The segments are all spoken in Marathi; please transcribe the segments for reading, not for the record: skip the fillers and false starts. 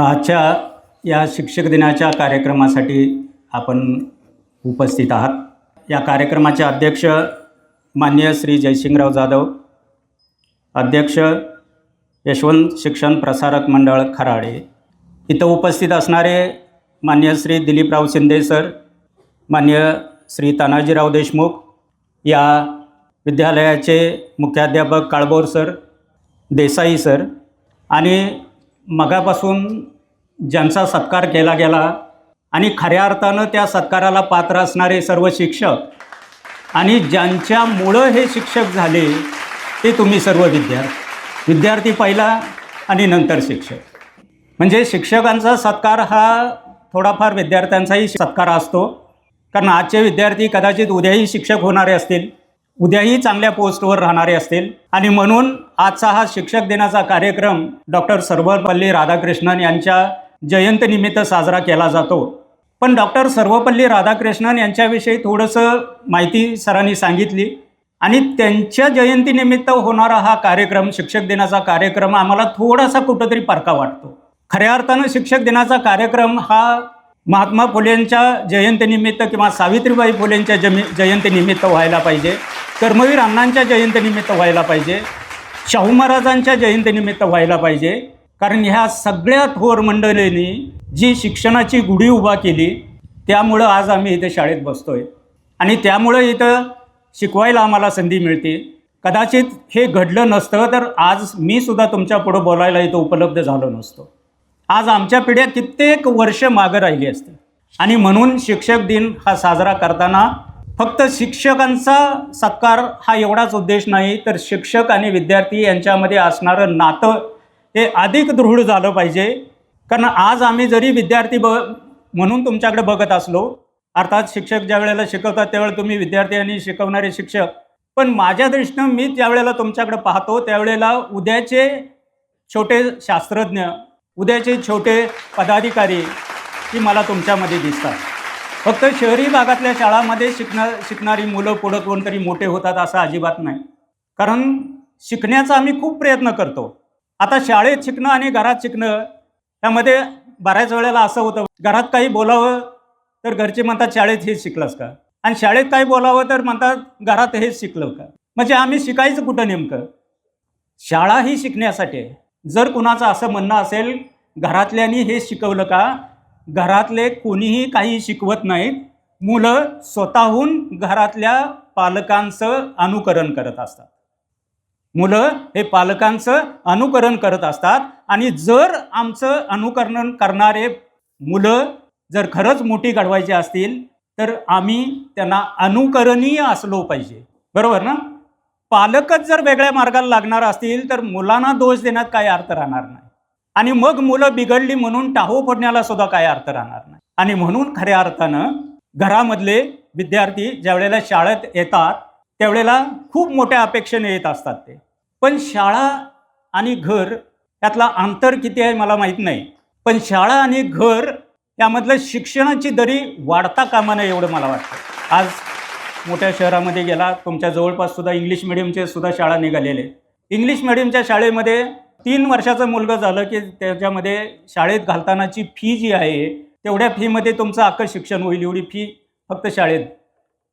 आजच्या या शिक्षक दिनाच्या कार्यक्रमासाठी आपण उपस्थित आहात। या कार्यक्रमाचे अध्यक्ष माननीय श्री जयसिंगराव जाधव, अध्यक्ष यशवंत शिक्षण प्रसारक मंडळ खराडे, इथं उपस्थित असणारे माननीय श्री दिलीपराव शिंदे सर, माननीय श्री तानाजीराव देशमुख, या विद्यालयाचे मुख्याध्यापक काळभोर सर, देसाई सर, आणि मगापासून ज्यांचा सत्कार केला गेला आणि खऱ्या अर्थानं त्या सत्काराला पात्र असणारे सर्व शिक्षक आणि ज्यांच्यामुळं हे शिक्षक झाले ते तुम्ही सर्व विद्यार्थी पहिला आणि नंतर शिक्षक। म्हणजे शिक्षकांचा सत्कार हा थोडाफार विद्यार्थ्यांचाही सत्कार असतो, कारण आजचे विद्यार्थी कदाचित उद्याही शिक्षक होणारे असतील, उद्याही चांगल्या पोस्टवर राहणारे असतील, आणि म्हणून आजचा हा शिक्षक दिनाचा कार्यक्रम डॉक्टर सर्वपल्ली राधाकृष्णन यांच्या जयंतीनिमित्त साजरा केला जातो। पण डॉक्टर सर्वपल्ली राधाकृष्णन यांच्याविषयी थोडंसं माहिती सरांनी सांगितली आणि त्यांच्या जयंतीनिमित्त होणारा हा कार्यक्रम, शिक्षक दिनाचा कार्यक्रम, आम्हाला थोडासा कुठंतरी परका वाटतो। खऱ्या अर्थानं शिक्षक दिनाचा कार्यक्रम हा महात्मा फुलेंच्या जयंतीनिमित्त किंवा सावित्रीबाई फुलेंच्या जयंतीनिमित्त व्हायला पाहिजे, कर्मवीर अण्णांच्या जयंतीनिमित्त व्हायला पाहिजे, शाहू महाराजांच्या जयंतीनिमित्त व्हायला पाहिजे, कारण ह्या सगळ्या थोर मंडळींनी जी शिक्षणाची गुढी उभा केली त्यामुळं आज आम्ही इथे शाळेत बसतोय आणि त्यामुळं इथं शिकवायला आम्हाला संधी मिळते। कदाचित हे घडलं नसतं तर आज मी सुद्धा तुमच्या पुढं बोलायला इथं उपलब्ध झालो नसतो। आज आमच्या पिढ्या कित्येक वर्ष मागं राहिली असते आणि म्हणून शिक्षक दिन हा साजरा करताना फक्त शिक्षकांचा सत्कार हा एवढाच उद्देश नाही, तर शिक्षक आणि विद्यार्थी यांच्यामध्ये असणारं नातं हे अधिक दृढ झालं पाहिजे। कारण आज आम्ही जरी विद्यार्थी म्हणून तुमच्याकडे बघत असलो, अर्थात शिक्षक ज्या वेळेला शिकवतात त्यावेळेला तुम्ही विद्यार्थी आणि शिकवणारे शिक्षक, पण माझ्या दृष्टीनं मी ज्या वेळेला तुमच्याकडे पाहतो त्यावेळेला उद्याचे छोटे शास्त्रज्ञ, उद्याचे छोटे पदाधिकारी ही मला तुमच्यामध्ये दिसतात। फक्त शहरी भागातल्या शाळांमध्ये शिकणारी मुलं पुढं कोणतरी मोठे होतात असं अजिबात नाही, कारण शिकण्याचा आम्ही खूप प्रयत्न करतो। आता शाळेत शिकणं आणि घरात शिकणं त्यामध्ये बऱ्याच वेळेला असं होतं, घरात काही बोलावं तर घरचे म्हणतात शाळेत हेच शिकलास का, आणि शाळेत काही बोलावं तर म्हणतात घरात हेच शिकलं का। म्हणजे आम्ही शिकायचं कुठं नेमकं? शाळा ही शिकण्यासाठी आहे। जर कुणाचं असं म्हणणं असेल घरातल्यांनी हे शिकवलं का, घरातले कोणीही काही शिकवत नाहीत, मुलं स्वतःहून घरातल्या पालकांचं अनुकरण करत असतात। मुलं हे पालकांचं अनुकरण करत असतात आणि जर आमचं अनुकरण करणारे मुलं जर खरंच मोठी घडवायची असतील तर आम्ही त्यांना अनुकरणीय असलो पाहिजे, बरोबर ना? पालकच जर वेगळ्या मार्गाला लागणार असतील तर मुलांना दोष देण्यात काही अर्थ राहणार नाही, आणि मग मुलं बिघडली म्हणून टाहो फोडण्याला सुद्धा काही अर्थ राहणार नाही। आणि म्हणून खऱ्या अर्थानं घरामधले विद्यार्थी ज्या वेळेला शाळेत येतात त्यावेळेला खूप मोठ्या अपेक्षेने येत असतात ते, पण शाळा आणि घर यातला अंतर किती आहे मला माहीत नाही, पण शाळा आणि घर यामधलं शिक्षणाची दरी वाढता कामा नये एवढं मला वाटतं। आज मोठ्या शहरामध्ये गेला, तुमच्या जवळपास सुद्धा इंग्लिश मिडियमचे सुद्धा शाळा निघालेले। इंग्लिश मिडियमच्या शाळेमध्ये 3 वर्षाचं मुलगा झालं की त्याच्यामध्ये शाळेत घालतानाची फी जी आहे तेवढ्या फीमध्ये तुमचं अख्खं शिक्षण होईल, एवढी फी फक्त शाळेत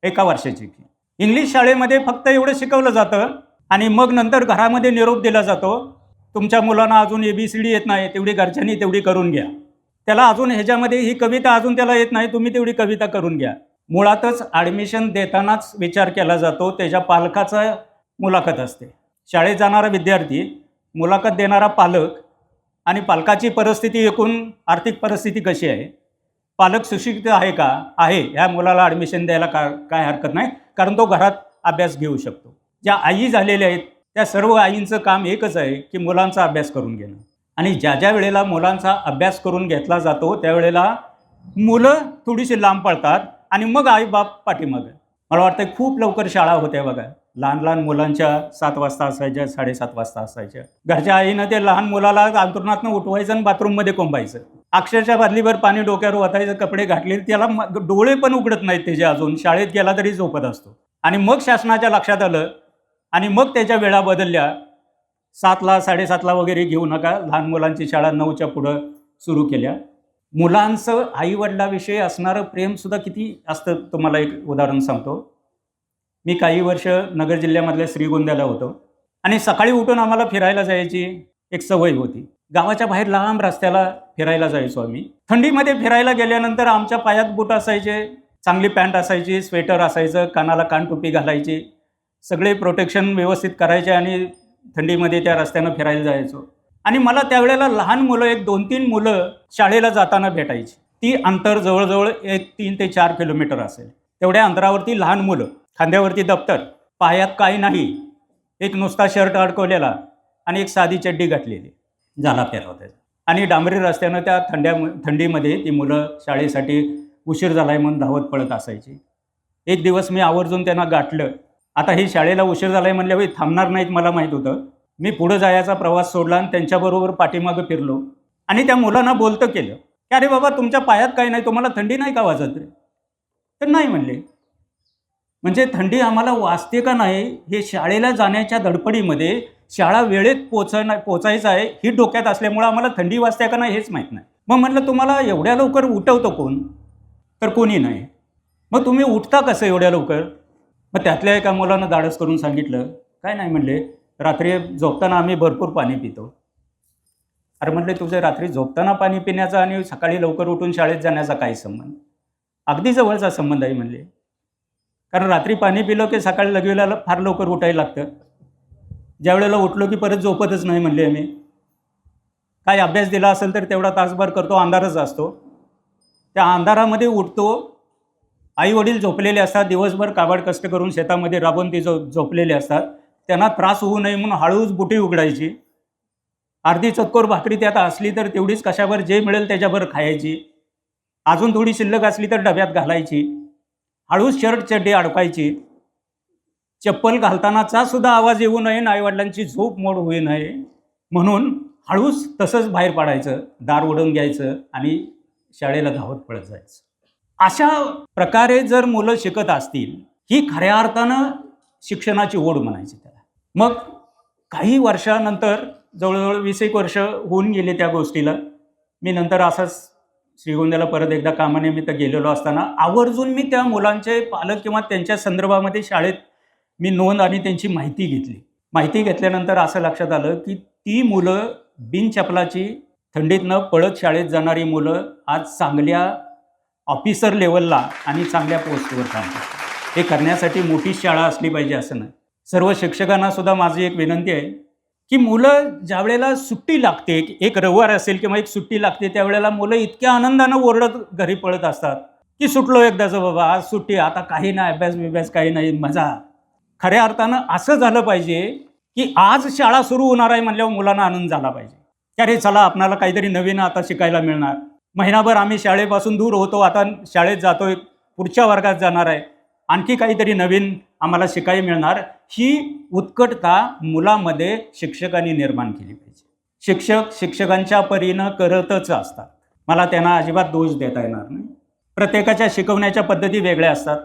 1 वर्षाची फी। इंग्लिश शाळेमध्ये फक्त एवढं शिकवलं जातं आणि मग नंतर घरामध्ये निरोप दिला जातो, तुमच्या मुलांना अजून ABCD येत नाही, तेवढी घरच्यांनी तेवढी करून घ्या, त्याला अजून ह्याच्यामध्ये ही कविता अजून त्याला येत नाही, तुम्ही तेवढी कविता करून घ्या। मुळातच ॲडमिशन देतानाच विचार केला जातो त्याच्या पालकाचा मुलाखत असते। शाळेत जाणारा विद्यार्थी, मुलाखत देणारा पालक, आणि पालकाची परिस्थिती, एकूण आर्थिक परिस्थिती कशी आहे, पालक सुशिक्षित आहे का, आहे, ह्या मुलाला ॲडमिशन द्यायला काय हरकत नाही, कारण तो घरात अभ्यास घेऊ शकतो। ज्या आई झालेल्या आहेत त्या सर्व आईंचं काम एकच आहे की मुलांचा अभ्यास करून घेणं, आणि ज्या वेळेला मुलांचा अभ्यास करून घेतला जातो त्यावेळेला मुलं थोडीशी लांब पडतात आणि मग आई बाप पाठीमागं। मला वाटतं खूप लवकर शाळा होत्या बघा, लहान मुलांच्या 7 वाजता असायच्या, 7:30 वाजता असायच्या। घरच्या आईनं ते लहान मुलाला अंथरुणातनं उठवायचं आणि बाथरूममध्ये कोंबायचं, अक्षरशः बादलीभर पाणी डोक्यावर ओतायचं, कपडे घातले, त्याला डोळे पण उघडत नाहीत त्याचे, अजून शाळेत गेला तरी झोपत असतो। आणि मग शासनाच्या लक्षात आलं आणि मग त्याच्या वेळा बदलल्या, 7ला 7:30ला वगैरे घेऊ नका, लहान मुलांची शाळा 9च्या पुढं सुरू केल्या. मुलांचं आईवडिलाविषयी असणारं प्रेमसुद्धा किती असतं तुम्हाला एक उदाहरण सांगतो. मी काही वर्ष नगर जिल्ह्यामधल्या श्रीगोंद्याला होतो आणि सकाळी उठून आम्हाला फिरायला जायची एक सवय होती. गावाच्या बाहेर लांब रस्त्याला फिरायला जायचो आम्ही. थंडीमध्ये फिरायला गेल्यानंतर आमच्या पायात बूट असायचे, चांगली पॅन्ट असायची, स्वेटर असायचं, कानाला कानटोपी घालायची, सगळे प्रोटेक्शन व्यवस्थित करायचे आणि थंडीमध्ये त्या रस्त्यानं फिरायला जायचो. आणि मला त्यावेळेला लहान मुलं, एक 2-3 मुलं शाळेला जाताना भेटायची. ती अंतर जवळजवळ एक 3 ते 4 किलोमीटर असेल. तेवढ्या अंतरावरती लहान मुलं, खांद्यावरती दप्तर, पायात काही नाही, एक नुसता शर्ट अडकवलेला आणि एक साधी चड्डी घातलेली, झाला फेराव त्याचा. आणि डांबरी रस्त्यानं त्या थंडीमध्ये ती मुलं शाळेसाठी उशीर झाला आहे म्हणून धावत पळत असायची. एक दिवस मी आवर्जून त्यांना गाठलं. आता ही शाळेला उशीर झाला आहे म्हणल्यावर थांबणार नाहीत मला माहीत होतं. मी पुढं जायचा प्रवास सोडला आणि त्यांच्याबरोबर पाठीमागं फिरलो आणि त्या मुलांना बोलतं केलं की अरे बाबा, तुमच्या पायात काही नाही, तुम्हाला थंडी नाही का वाजत रे? तर नाही म्हणले. म्हणजे थंडी आम्हाला वाजते का नाही हे शाळेला जाण्याच्या धडपडीमध्ये, शाळा वेळेत पोचायचं आहे ही डोक्यात असल्यामुळं आम्हाला थंडी वाजते का नाही हेच माहीत नाही. मग म्हटलं, तुम्हाला एवढ्या लवकर उठवतं कोण? तर कोणी नाही. मग तुम्ही उठता कसं एवढ्या लवकर? मग त्यातल्या एका मुलानं धाडस करून सांगितलं, काय नाही म्हणले, रात्री झोपताना आम्ही भरपूर पाणी पितो. अरे म्हटले, तुझे रात्री झोपताना पाणी पिण्याचा आणि सकाळी लवकर उठून शाळेत जाण्याचा काय संबंध? अगदी जवळचा संबंध आहे म्हणले. कारण रात्री पाणी पिलं की सकाळी लगेला फार लवकर उठायला लागतं. ज्या वेळेला उठलो की परत झोपतच नाही म्हणले आम्ही. काय अभ्यास दिला असेल तर तेवढा तासभर करतो, अंधारच असतो. त्या अंधारामध्ये उठतो, आई वडील झोपलेले असतात, दिवसभर काबाड कष्ट करून शेतामध्ये राबून ते झोपलेले असतात. त्यांना त्रास होऊ नये म्हणून हळूच बुटी उघडायची, अर्धी चतकोर भाकरी त्यात असली तर तेवढीच कशावर जे मिळेल त्याच्यावर खायची, अजून थोडी शिल्लक असली तर डब्यात घालायची, हळूच शर्ट चड्डी अडकायची, चप्पल घालतानाचा सुद्धा आवाज येऊ नये, आईवडिलांची झोप मोड होऊ नये म्हणून हळूच तसंच बाहेर पडायचं, दार उडवून घ्यायचं आणि शाळेला धावत पळत जायचं. अशा प्रकारे जर मुलं शिकत असतील, ही खऱ्या अर्थानं शिक्षणाची ओढ म्हणायची त्याला. मग काही वर्षानंतर, जवळजवळ 20 वर्ष होऊन गेले त्या गोष्टीला, मी नंतर असंच श्रीगोंद्याला परत एकदा कामानिमित्त गेलेलो असताना आवर्जून मी त्या मुलांचे पालक किंवा त्यांच्या संदर्भामध्ये शाळेत मी नोंद आणि त्यांची माहिती घेतली. माहिती घेतल्यानंतर असं लक्षात आलं की ती मुलं बिनचपलाची थंडीतनं पळत शाळेत जाणारी मुलं आज चांगल्या ऑफिसर लेवलला आणि चांगल्या पोस्टवर काम करतात. हे करण्यासाठी मोठी शाळा असली पाहिजे असं नाही. सर्व शिक्षकांना सुद्धा माझी एक विनंती आहे की मुलं ज्या वेळेला सुट्टी लागते, एक रविवार असेल किंवा एक सुट्टी लागते, त्यावेळेला मुलं इतक्या आनंदानं ओरडत घरी पळत असतात की सुटलो एकदाचं बाबा, आज सुट्टी, आता काही नाही, अभ्यास काही नाही, मजा. खऱ्या अर्थानं असं झालं पाहिजे की आज शाळा सुरू होणार आहे म्हणल्यावर मुलांना आनंद झाला पाहिजे की अरे चला, आपल्याला काहीतरी नवीन आता शिकायला मिळणार. महिनाभर आम्ही शाळेपासून दूर होतो, आता शाळेत जातोय, पुढच्या वर्गात जाणार आहे, आणखी काहीतरी नवीन आम्हाला शिकायला मिळणार. ही उत्कटता मुलामध्ये शिक्षकांनी निर्माण केली पाहिजे. शिक्षक शिक्षकांच्या परीनं करतच असतात, मला त्यांना अजिबात दोष देता येणार नाही. प्रत्येकाच्या शिकवण्याच्या पद्धती वेगळ्या असतात,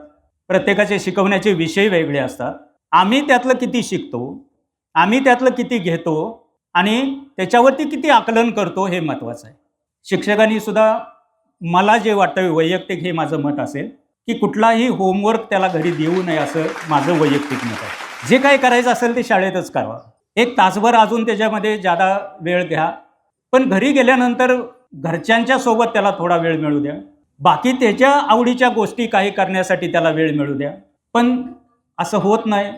प्रत्येकाचे शिकवण्याचे विषय वेगळे असतात. आम्ही त्यातलं किती शिकतो, आम्ही त्यातलं किती घेतो आणि त्याच्यावरती किती आकलन करतो हे महत्त्वाचं आहे. शिक्षकांनी सुद्धा, मला जे वाटतं वैयक्तिक, हे माझं मत असेल की कुठलाही होमवर्क त्याला घरी देऊ नये असं माझं वैयक्तिक मत आहे. जे काही करायचं असेल ते शाळेतच करावं. एक तासभर अजून त्याच्यामध्ये जादा वेळ घ्या, पण घरी गेल्यानंतर घरच्यांच्या सोबत त्याला थोडा वेळ मिळू द्या. बाकी त्याच्या आवडीच्या गोष्टी काही करण्यासाठी त्याला वेळ मिळू द्या. पण असं होत नाही,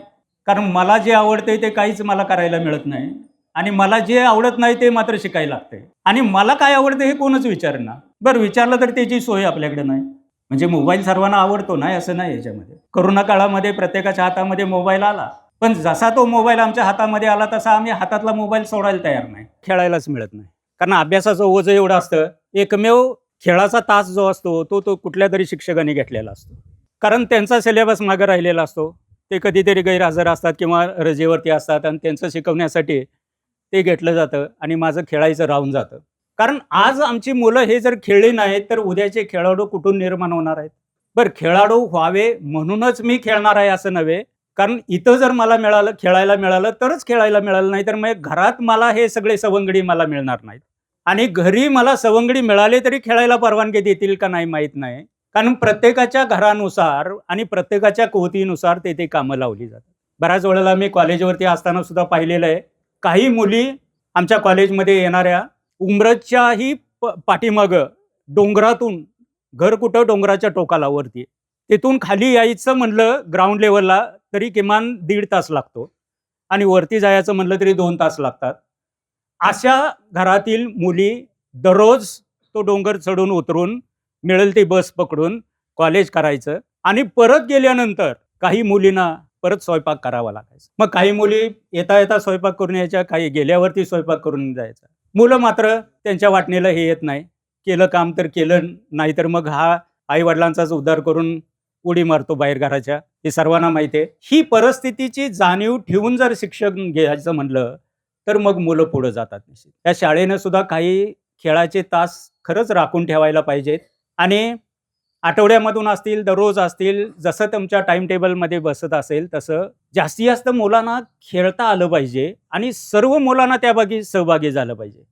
कारण मला जे आवडते ते काहीच मला करायला मिळत नाही आणि मला जे आवडत नाही ते मात्र शिकायला लागते. आणि मला काय आवडतं हे कोणच विचारणार. बरं, विचारलं तर त्याची सोय आपल्याकडे नाही. म्हणजे मोबाईल सर्वांना आवडतो नाही असं नाही. याच्यामध्ये कोरोना काळामध्ये प्रत्येकाच्या हातामध्ये मोबाईल आला, पण जसा तो मोबाईल आमच्या हातामध्ये आला तसा आम्ही हातातला मोबाईल सोडायला तयार नाही, खेळायलाच मिळत नाही. कारण अभ्यासाचं ओझं एवढं असतं. एकमेव खेळाचा तास जो असतो तो कुठल्या तरी शिक्षकांनी घेतलेला असतो, कारण त्यांचा सिलेबस मागं राहिलेला असतो. ते कधीतरी गैरहजर असतात किंवा रजेवरती असतात आणि त्यांचं शिकवण्यासाठी ते घेतलं जातं आणि माझं खेळायचं राहून जातं. कारण आज आमची मुलं हे जर खेळली नाहीत तर उद्याचे खेळाडू कुठून निर्माण होणार आहेत? बरं, खेळाडू व्हावे म्हणूनच मी खेळणार आहे असं नव्हे. कारण इथं जर मला खेळायला मिळालं तरच खेळायला मिळालं, नाही तर मग घरात मला हे सगळे सवंगडी मला मिळणार नाहीत. आणि घरी मला सवंगडी मिळाले तरी खेळायला परवानगी देतील का नाही माहीत नाही. कारण प्रत्येकाच्या घरानुसार आणि प्रत्येकाच्या कुवतीनुसार ते कामं लावली जातात. बऱ्याच वेळेला मी कॉलेजवरती असताना सुद्धा पाहिलेलं आहे. काही मुली आमच्या कॉलेजमध्ये येणाऱ्या उंबरजच्याही पाठीमागं डोंगरातून, घर कुठं डोंगराच्या टोकाला वरती, तिथून खाली यायचं म्हणलं ग्राउंड लेवलला तरी किमान 1.5 तास लागतो आणि वरती जायचं म्हणलं तरी 2 तास लागतात. अशा घरातील मुली दररोज तो डोंगर चढून उतरून मिळेल ती बस पकडून कॉलेज करायचं आणि परत गेल्यानंतर काही मुलींना परत स्वयंपाक करावा लागायचा. मग काही मुली येता येता स्वयंपाक करून यायच्या, काही गेल्यावरती स्वयंपाक करून जायचा. मुलं मात्र त्यांच्या वाटणीला हे येत नाही. केलं काम तर केलं, नाहीतर मग हा आई वडिलांचाच उद्धार करून उडी मारतो बाहेर घराच्या. हे सर्वांना माहिती आहे. ही परिस्थितीची जाणीव ठेवून जर शिक्षण घ्यायचं म्हणलं तर मग मुलं पुढे जातात. निश्चित त्या शाळेनं सुद्धा काही खेळाचे तास खरंच राखून ठेवायला पाहिजेत आणि आठवड्यामधून असतील, दररोज असतील, जसं तुमच्या टाइम टेबलमध्ये बसत असेल तसं जास्तीत जास्त मुलांना खेळता आलं पाहिजे आणि सर्व मुलांना त्या बाकी सहभागी झालं पाहिजे.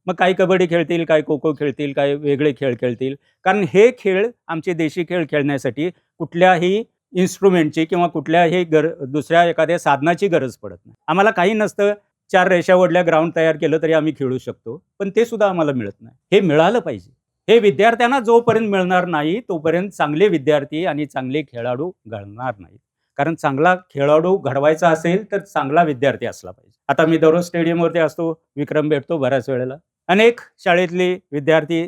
मग काही कबड्डी खेळतील, काही खो खो खेळतील, काही वेगळे खेळ खेळतील. कारण हे खेळ आमचे देशी खेळ खेळण्यासाठी कुठल्याही इन्स्ट्रुमेंटची किंवा कुठल्याही दुसऱ्या एखाद्या साधनाची गरज पडत नाही. आम्हाला काही नसतं, 4 रेषा ओढल्या, ग्राउंड तयार केलं तरी आम्ही खेळू शकतो. पण ते सुद्धा आम्हाला मिळत नाही. हे मिळालं पाहिजे. हे विद्यार्थ्यांना जोपर्यंत मिळणार नाही तोपर्यंत चांगले विद्यार्थी आणि चांगले खेळाडू घडणार नाहीत. कारण चांगला खेळाडू घडवायचा असेल तर चांगला विद्यार्थी असला पाहिजे. आता मी दररोज स्टेडियमवरती असतो, विक्रम भेटतो बऱ्याच वेळेला. अनेक शाळेतले विद्यार्थी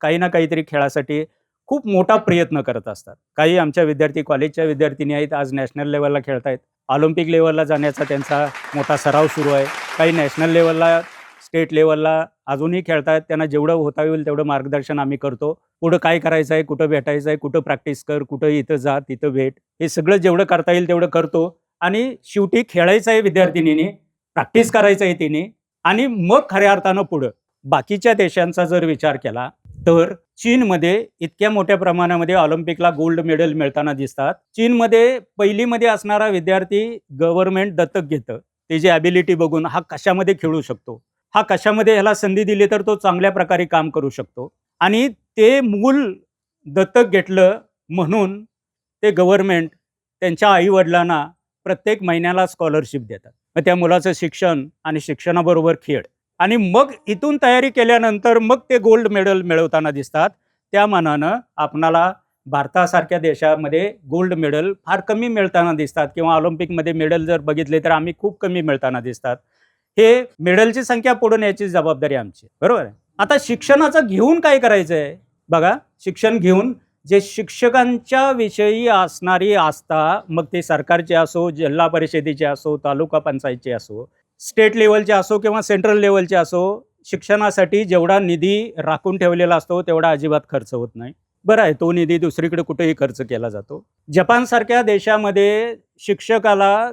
काही ना काहीतरी खेळासाठी खूप मोठा प्रयत्न करत असतात. काही आमच्या विद्यार्थी कॉलेजच्या विद्यार्थिनी आहेत, आज नॅशनल लेवलला खेळतायत. ऑलिम्पिक लेवलला जाण्याचा त्यांचा मोठा सराव सुरू आहे. काही नॅशनल लेवलला, स्टेट लेवलला अजूनही खेळतायत. त्यांना जेवढं होता येईल तेवढं मार्गदर्शन आम्ही करतो. पुढं काय करायचं आहे, कुठं भेटायचं आहे, कुठं प्रॅक्टिस कर, कुठं इथं जा, तिथं भेट, हे सगळं जेवढं करता येईल तेवढं करतो. आणि शेवटी खेळायचं आहे विद्यार्थिनीने, प्रॅक्टिस करायचं आहे तिने आणि मग खऱ्या अर्थानं पुढं. बाकीच्या देशांचा जर विचार केला तर चीनमध्ये इतक्या मोठ्या प्रमाणामध्ये ऑलिम्पिकला गोल्ड मेडल मिळताना दिसतात. चीनमध्ये पहिलीमध्ये असणारा विद्यार्थी गव्हर्नमेंट दत्तक घेतं. त्याची ॲबिलिटी बघून हा कशामध्ये खेळू शकतो, हा कशामध्ये ह्याला संधी दिली तर तो चांगल्या प्रकारे काम करू शकतो. आणि ते मूल दत्तक घेतलं म्हणून ते गव्हर्नमेंट त्यांच्या आईवडिलांना प्रत्येक महिन्याला स्कॉलरशिप देतात. मग त्या मुलाचं शिक्षण आणि शिक्षणाबरोबर खेळ आणि मग इथून तयारी केल्यानंतर मग ते गोल्ड मेडल मिळवताना दिसतात. त्या मानानं आपणाला भारतासारख्या देशामध्ये गोल्ड मेडल फार कमी मिळताना दिसतात किंवा ऑलिम्पिकमध्ये मेडल जर बघितले तर आम्ही खूप कमी मिळताना दिसतात. हे मेडलची संख्या पुढे न्यायची जबाबदारी आमची, बरोबर आहे. आता शिक्षणाचं घेऊन काय करायचं आहे बघा. शिक्षण घेऊन जे शिक्षकांच्या विषयी असणारी आस्था, मग ते सरकारचे असो, जिल्हा परिषदेचे असो, तालुका पंचायतचे असो, स्टेट लेवलचे असो किंवा सेंट्रल लेवलचे असो, शिक्षणासाठी जेवढा निधी राखून ठेवलेला असतो तेवढा अजिबात खर्च होत नाही. बरं आहे, तो निधी दुसरीकडे कुठेही खर्च केला जातो. जपानसारख्या देशामध्ये शिक्षकाला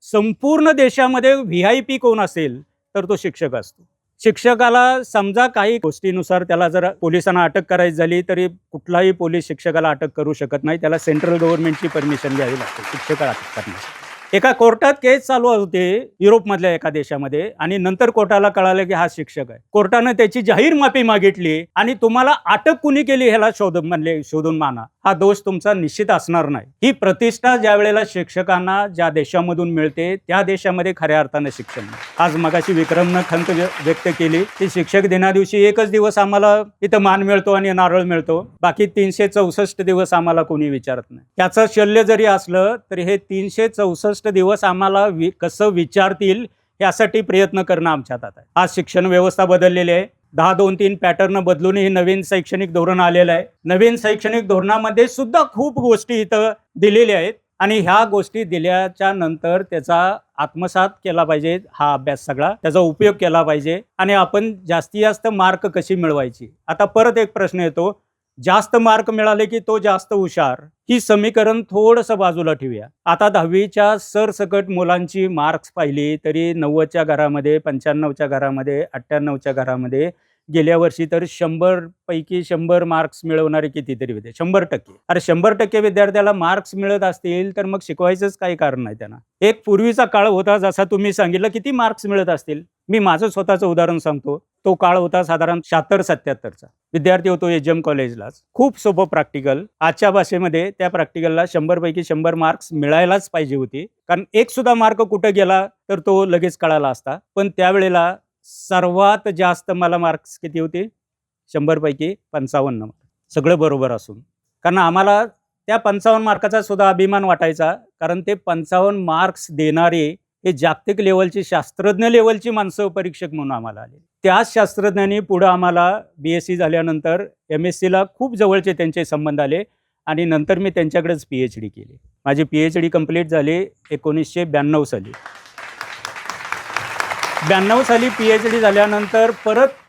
संपूर्ण देशामध्ये VIP कोण असेल तर तो शिक्षक असतो. शिक्षकाला समजा काही गोष्टीनुसार त्याला जर पोलिसांना अटक करायची झाली तरी कुठलाही पोलीस शिक्षकाला अटक करू शकत नाही. त्याला सेंट्रल गव्हर्नमेंटची परमिशन घ्यावी लागते शिक्षकाला अटक करण्यासाठी. एका कोर्टात केस चालू होते युरोपमधल्या एका देशामध्ये आणि नंतर कोर्टाला कळालं की हा शिक्षक आहे. कोर्टानं त्याची जाहीर माफी मागितली आणि तुम्हाला अटक कुणी केली ह्याला शोधून माना. हा दोष तुमचा निश्चित असणार नाही. ही प्रतिष्ठा ज्या वेळेला शिक्षकांना ज्या देशामधून मिळते त्या देशामध्ये खऱ्या अर्थानं शिक्षण. आज मगाशी विक्रमनं खंत व्यक्त केली की शिक्षक दिनादिवशी एकच दिवस आम्हाला इथं मान मिळतो आणि नारळ मिळतो, बाकी 364 दिवस आम्हाला कोणी विचारत नाही. त्याचं शल्य जरी असलं तरी हे 364 दिवस आम्हाला कसं विचारतील यासाठी प्रयत्न करणं आमच्या हातात आहे. आज शिक्षण व्यवस्था बदललेली आहे. 10-2-3 पॅटर्न बदलून हे नवीन शैक्षणिक धोरण आलेलं आहे. नवीन शैक्षणिक धोरणामध्ये सुद्धा खूप गोष्टी इथं दिलेल्या आहेत आणि ह्या गोष्टी दिल्याच्या नंतर त्याचा आत्मसात केला पाहिजे. हा अभ्यास सगळा त्याचा उपयोग केला पाहिजे आणि आपण जास्तीत जास्त मार्क कशी मिळवायची. आता परत एक प्रश्न येतो, जास्त मार्क मिळाले की तो जास्त हुशार. ही समीकरण थोडंसं बाजूला ठेवूया. आता 10वीच्या सरसकट मुलांची मार्क्स पाहिली तरी 90च्या घरामध्ये, 95च्या घरामध्ये, 98च्या घरामध्ये गेल्या वर्षी तर 100 पैकी 100 मार्क्स मिळवणारे कितीतरी विद्यार्थी, 100%. अरे 100% विद्यार्थ्याला मार्क्स मिळत असतील तर मग शिकवायचंच काही कारण नाही त्यांना. एक पूर्वीचा काळ होता जसा तुम्ही सांगितलं, किती मार्क्स मिळत असतील. मी माझं स्वतःचं उदाहरण सांगतो. तो काळ होता साधारण 76-77चा. विद्यार्थी होतो एजम कॉलेजलाच. खूप सोपं प्रॅक्टिकल. आजच्या भाषेमध्ये त्या प्रॅक्टिकलला 100 पैकी 100 मार्क्स मिळायलाच पाहिजे होते. कारण एक सुद्धा मार्क कुठं गेला तर तो लगेच कळाला असता. पण त्यावेळेला सर्वात जास्त मला मार्क्स किती होते? 100 पैकी 55 मार्क. सगळं बरोबर असून. कारण आम्हाला त्या 55 मार्काचा सुद्धा अभिमान वाटायचा. कारण ते 55 मार्क्स देणारे हे जागतिक लेवलची शास्त्रज्ञ लेवलची माणसं परीक्षक म्हणून आम्हाला आले. त्याच शास्त्रज्ञांनी पुढं आम्हाला BSc झाल्यानंतर MScला खूप जवळचे त्यांचे संबंध आले आणि नंतर मी त्यांच्याकडेच PhD केली. माझी PhD कंप्लीट झाली 1992 साली. 92 साली PhD झाल्यानंतर परत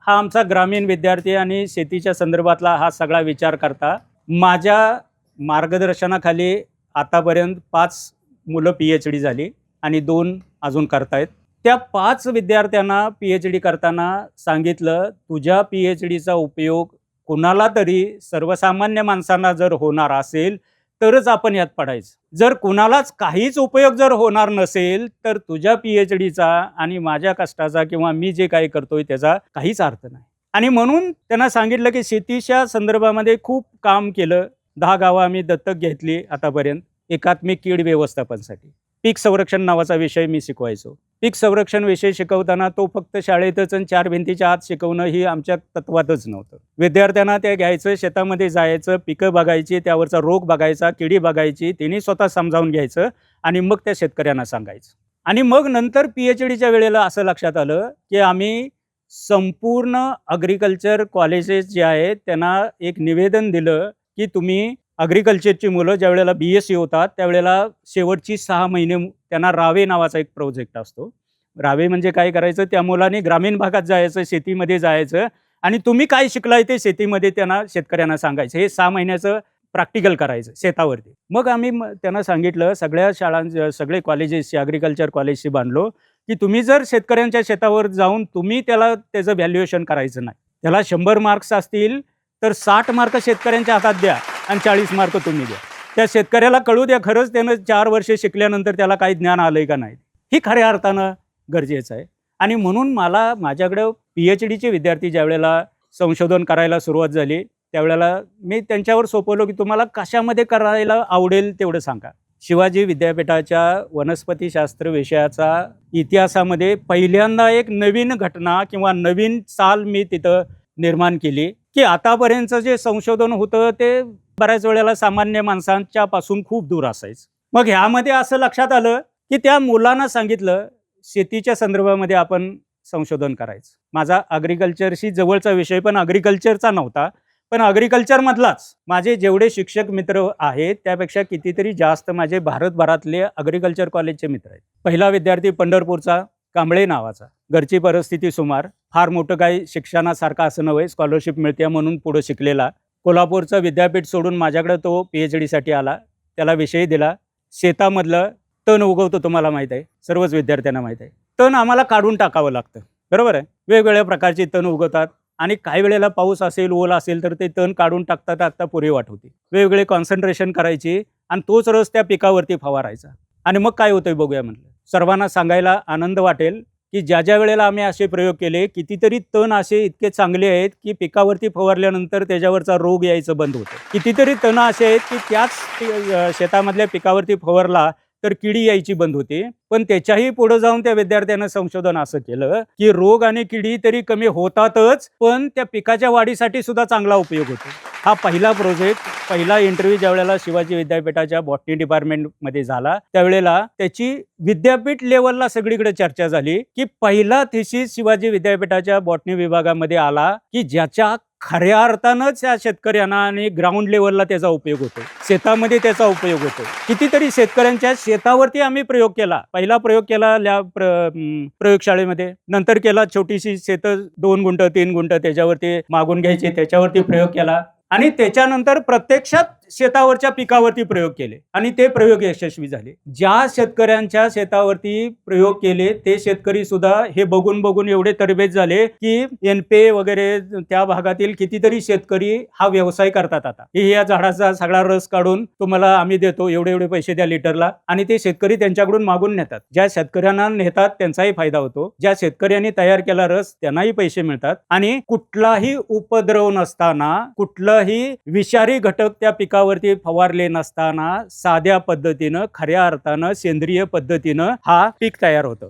हा आमचा ग्रामीण विद्यार्थी आणि शेतीच्या संदर्भातला हा सगळा विचार करता माझ्या मार्गदर्शनाखाली आतापर्यंत 5 मुलं PhD झाली आणि 2 अजून करतायत. त्या 5 विद्यार्थ्यांना PhD करताना सांगितलं, तुझ्या PhDचा उपयोग कुणाला तरी सर्वसामान्य माणसांना जर होणार असेल तरच आपण यात पडायचं. जर कुणालाच काहीच उपयोग जर होणार नसेल तर तुझ्या PhDचा आणि माझ्या कष्टाचा किंवा मी जे काही करतोय त्याचा काहीच अर्थ नाही. आणि म्हणून त्यांना सांगितलं की शेतीच्या संदर्भामध्ये खूप काम केलं. 10 गावं आम्ही दत्तक घेतली आतापर्यंत एकात्मिक कीड व्यवस्थापनासाठी. पीक संरक्षण नावाचा विषय मी शिकवायचो. पीक संरक्षण विषय शिकवताना तो फक्त शाळेतच आणि 4 भिंतीच्या आत शिकवणं ही आमच्या तत्वातच नव्हतं. विद्यार्थ्यांना ते घ्यायचं, शेतामध्ये जायचं, पिकं बघायची, त्यावरचा रोग बघायचा, किडी बघायची, त्यांनी स्वतः समजावून घ्यायचं आणि मग त्या शेतकऱ्यांना सांगायचं. आणि मग नंतर PhDच्या वेळेला असं लक्षात आलं की आम्ही संपूर्ण ॲग्रिकल्चर कॉलेजेस जे आहेत त्यांना एक निवेदन दिलं की तुम्ही ॲग्रिकल्चरची मुलं ज्यावेळेला BSc होतात त्यावेळेला शेवटची 6 महिने त्यांना रावे नावाचा एक प्रोजेक्ट असतो. रावे म्हणजे काय करायचं, त्या मुलांनी ग्रामीण भागात जायचं, शेतीमध्ये जायचं आणि तुम्ही काय शिकलाय ते शेतीमध्ये त्यांना शेतकऱ्यांना सांगायचं. हे 6 महिन्याचं प्रॅक्टिकल करायचं शेतावरती. मग आम्ही त्यांना सांगितलं, सगळ्या शाळांचे सगळे कॉलेजेसची ॲग्रिकल्चर कॉलेजशी बांधलो की तुम्ही जर शेतकऱ्यांच्या शेतावर जाऊन तुम्ही त्याचं व्हॅल्युएशन करायचं नाही. त्याला 100 मार्क्स असतील तर 60 मार्क शेतकऱ्यांच्या हातात द्या आणि 40 मार्क तुम्ही द्या. त्या शेतकऱ्याला कळू द्या खरंच त्यानं 4 वर्षे शिकल्यानंतर त्याला काही ज्ञान आलंय का नाही. ही खऱ्या अर्थानं गरजेचं आहे. आणि म्हणून मला माझ्याकडं PhDचे विद्यार्थी ज्यावेळेला संशोधन करायला सुरुवात झाली त्यावेळेला मी त्यांच्यावर सोपवलं की तुम्हाला कशामध्ये करायला आवडेल तेवढं सांगा. शिवाजी विद्यापीठाच्या वनस्पतीशास्त्र विषयाचा इतिहासामध्ये पहिल्यांदा एक नवीन घटना किंवा नवीन चाल मी तिथं निर्माण केली की आतापर्यंतचं जे संशोधन होतं ते बऱ्याच वेळेला सामान्य माणसांच्या पासून खूप दूर असायचं. मग ह्यामध्ये असं लक्षात आलं की त्या मुलांना सांगितलं शेतीच्या संदर्भामध्ये आपण संशोधन करायचं. माझा ॲग्रिकल्चरशी जवळचा विषय पण ॲग्रिकल्चरचा नव्हता, पण ॲग्रिकल्चरमधलाच. माझे जेवढे शिक्षक मित्र आहेत त्यापेक्षा कितीतरी जास्त माझे भारतभरातले ॲग्रिकल्चर कॉलेजचे मित्र आहेत. पहिला विद्यार्थी पंढरपूरचा कांबळे नावाचा. घरची परिस्थिती सुमार, फार मोठं काही शिक्षणासारखं असं नव्हे, स्कॉलरशिप मिळते म्हणून पुढं शिकलेला. कोल्हापूरचं विद्यापीठ सोडून माझ्याकडे तो PhDसाठी आला. त्याला विषय दिला शेतामधलं तण उगवतो. तुम्हाला माहीत आहे, सर्वच विद्यार्थ्यांना माहीत आहे. तण आम्हाला काढून टाकावं लागतं, बरोबर आहे. वेगवेगळ्या प्रकारची तण उगवतात आणि काही वेळेला पाऊस असेल, ओल असेल तर ते तण काढून टाकता पुरे वाट होती. वेगवेगळे कॉन्सन्ट्रेशन करायची आणि तोच रस त्या पिकावरती फवारायचा. आणि मग काय होतंय बघूया म्हटलं. सर्वांना सांगायला आनंद वाटेल की ज्या वेळेला आम्ही असे प्रयोग केले कितीतरी तण असे इतके चांगले आहेत की पिकावरती फवारल्यानंतर त्याच्यावरचा रोग यायचं बंद होतं. कितीतरी तण असे आहेत की त्याच शेतामधल्या पिकावरती फवारला तर किडी यायची बंद होते. पण त्याच्याही पुढे जाऊन त्या विद्यार्थ्यानं संशोधन असं केलं की रोग आणि किडी तरी कमी होतातच, पण त्या पिकाच्या वाढीसाठी सुद्धा चांगला उपयोग होतो. हा पहिला प्रोजेक्ट, पहिला इंटरव्ह्यू ज्यावेळेला शिवाजी विद्यापीठाच्या बॉटनी डिपार्टमेंटमध्ये झाला त्यावेळेला त्याची विद्यापीठ लेवलला सगळीकडे चर्चा झाली की पहिला थिसिस शिवाजी विद्यापीठाच्या बॉटनी विभागामध्ये आला की ज्याच्या खऱ्या अर्थानंच या शेतकऱ्यांना आणि ग्राउंड लेवलला त्याचा उपयोग होतो, शेतामध्ये त्याचा उपयोग होतो. कितीतरी शेतकऱ्यांच्या शेतावरती आम्ही प्रयोग केला. पहिला प्रयोग केला प्रयोगशाळेमध्ये, नंतर केला छोटीशी शेतं 2 गुंठ 3 गुंठ त्याच्यावरती मागून घ्यायची, त्याच्यावरती प्रयोग केला. आणि त्याच्यानंतर प्रत्यक्षात शेतावरच्या पिकावरती प्रयोग केले आणि ते प्रयोग यशस्वी झाले. ज्या शेतकऱ्यांच्या शेतावरती प्रयोग केले ते शेतकरी सुद्धा हे बघून बघून एवढे तरबेज झाले की एनपे वगैरे त्या भागातील कितीतरी शेतकरी हा व्यवसाय करतात. आता हे या झाडाचा सगळा रस काढून तुम्हाला आम्ही देतो, एवढे एवढे पैसे द्या लिटरला, आणि ते शेतकरी त्यांच्याकडून मागून नेतात. ज्या शेतकऱ्यांना नेतात त्यांचाही फायदा होतो, ज्या शेतकऱ्यांनी तयार केला रस त्यांनाही पैसे मिळतात आणि कुठलाही उपद्रव नसताना, कुठलाही विषारी घटक त्या पिकावरती फवारले नसताना साध्या पद्धतीनं, खऱ्या अर्थानं सेंद्रिय पद्धतीनं हा पीक तयार होतं.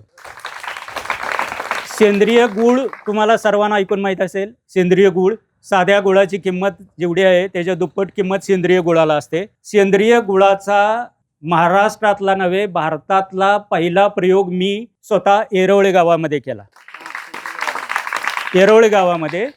सेंद्रिय गुळ तुम्हाला सर्वांना ऐकून माहित असेल. सेंद्रिय गुळ, साध्या गुळाची किंमत जेवढी आहे त्याच्या दुप्पट किंमत सेंद्रिय गुळाला असते. सेंद्रिय गुळाचा महाराष्ट्रातला नव्हे भारतातला पहिला प्रयोग मी स्वतः येरवळे गावामध्ये केला. येरवळे गावामध्ये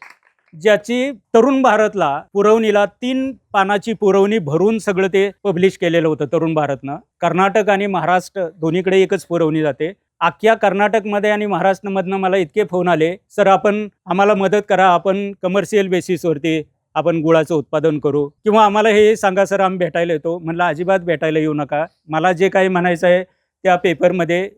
ज्याची तरुण भारतला पुरवणीला 3 पानाची पुरवणी भरून सगळं ते पब्लिश केलेलं होतं तरुण भारतनं. कर्नाटक आणि महाराष्ट्र दोन्हीकडे एकच पुरवणी जाते. अख्ख्या कर्नाटकमध्ये आणि महाराष्ट्रामधनं मला इतके फोन आले, सर आपण आम्हाला मदत करा, आपण कमर्शियल बेसिसवरती आपण गुळाचं उत्पादन करू, किंवा आम्हाला हे सांगा सर आम्ही भेटायला येतो. म्हणलं अजिबात भेटायला येऊ नका. मला जे काही म्हणायचं आहे त्या पेपरमध्ये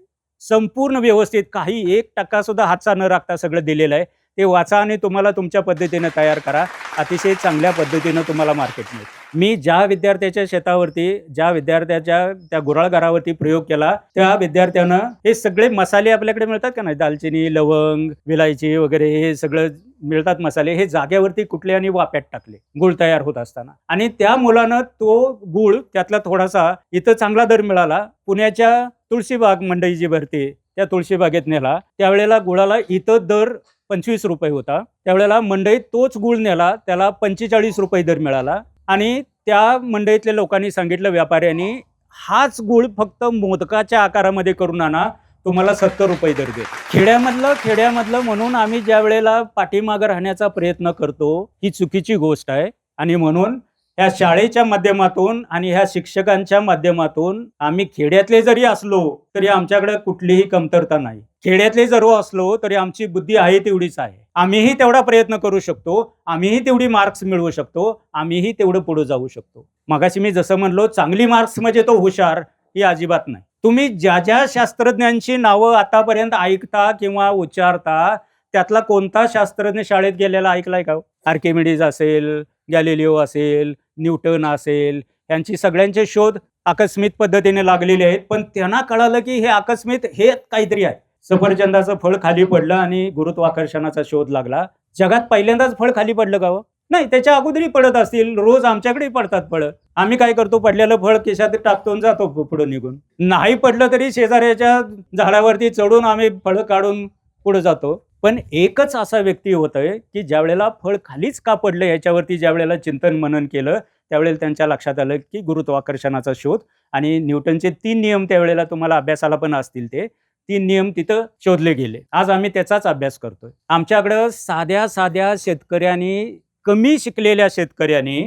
संपूर्ण व्यवस्थित काही 1% सुद्धा हातचा न राखता सगळं दिलेलं आहे. ते वाचा आणि तुम्हाला तुमच्या पद्धतीने तयार करा. अतिशय चांगल्या पद्धतीनं तुम्हाला मार्केट मिळेल. मी ज्या विद्यार्थ्याच्या शेतावरती, ज्या विद्यार्थ्याच्या त्या गुऱ्हाळघरावरती प्रयोग केला त्या विद्यार्थ्यानं हे सगळे मसाले आपल्याकडे मिळतात का नाही, दालचिनी, लवंग, विलायची वगैरे हे सगळं मिळतात मसाले, हे जाग्यावरती कुठले आणि वाप्यात टाकले गुळ तयार होत असताना. आणि त्या मुलानं तो गुळ त्यातला थोडासा इथं चांगला दर मिळाला. पुण्याच्या तुळशीबाग मंडई जी भरते त्या तुळशीबागेत नेला. त्यावेळेला गुळाला इथं दर 25 रुपये होता. त्यावेळेला मंडईत तोच गुळ नेला, त्याला 45 रुपये दर मिळाला. आणि त्या मंडईतल्या लोकांनी सांगितलं, व्यापाऱ्यांनी, हाच गुळ फक्त मोदकाच्या आकारामध्ये करून आणा, तुम्हाला 70 रुपये दर दे. खेड्यामधलं म्हणून आम्ही ज्या वेळेला पाठीमागं राहण्याचा प्रयत्न करतो ही चुकीची गोष्ट आहे. आणि म्हणून ह्या शाळेच्या माध्यमातून आणि ह्या शिक्षकांच्या माध्यमातून आम्ही खेड्यातले जरी असलो तरी आमच्याकडे कुठलीही कमतरता नाही. खेड्यातले जर असलो तरी आमची बुद्धी आहे तेवढीच आहे. आम्हीही तेवढा प्रयत्न करू शकतो, आम्हीही तेवढी मार्क्स मिळवू शकतो, आम्हीही तेवढं पुढे जाऊ शकतो. मगाशी मी जसं म्हणलो, चांगली मार्क्स म्हणजे तो हुशार, ही अजिबात नाही. तुम्ही ज्या ज्या शास्त्रज्ञांची नावं आतापर्यंत ऐकता किंवा उच्चारता त्यातला कोणता शास्त्रज्ञ शाळेत गेलेला ऐकलाय का? आर्किमिडीज असेल, गॅलिलिओ असेल, न्यूटन असेल, यांची सगळ्यांचे शोध आकस्मिक पद्धतीने लागलेले आहेत. पण त्यांना कळालं की हे आकस्मिक हे काहीतरी आहे. सफरचंदाचं फळ खाली पडलं आणि गुरुत्वाकर्षणाचा शोध लागला. जगात पहिल्यांदाच फळ खाली पडलं का? नाही, त्याच्या अगोदरही पडत असतील. रोज आमच्याकडे पडतात फळं. आम्ही काय करतो, पडलेलं फळ खिशात टाकतो जातो पुढे निघून. नाही पडलं तरी शेजाऱ्याच्या झाडावरती चढून आम्ही फळं काढून पुढे जातो. पण एकच असा व्यक्ती होतोय की ज्या वेळेला फळ खालीच का पडलं याच्यावरती ज्या वेळेला चिंतन मनन केलं त्यावेळेला त्यांच्या लक्षात आलं की गुरुत्वाकर्षणाचा शोध आणि न्यूटनचे 3 नियम त्यावेळेला तुम्हाला अभ्यासाला पण असतील, ते 3 नियम तिथं शोधले गेले. आज आम्ही त्याचाच अभ्यास करतोय. आमच्याकडं साध्या शेतकऱ्यांनी, कमी शिकलेल्या शेतकऱ्यांनी,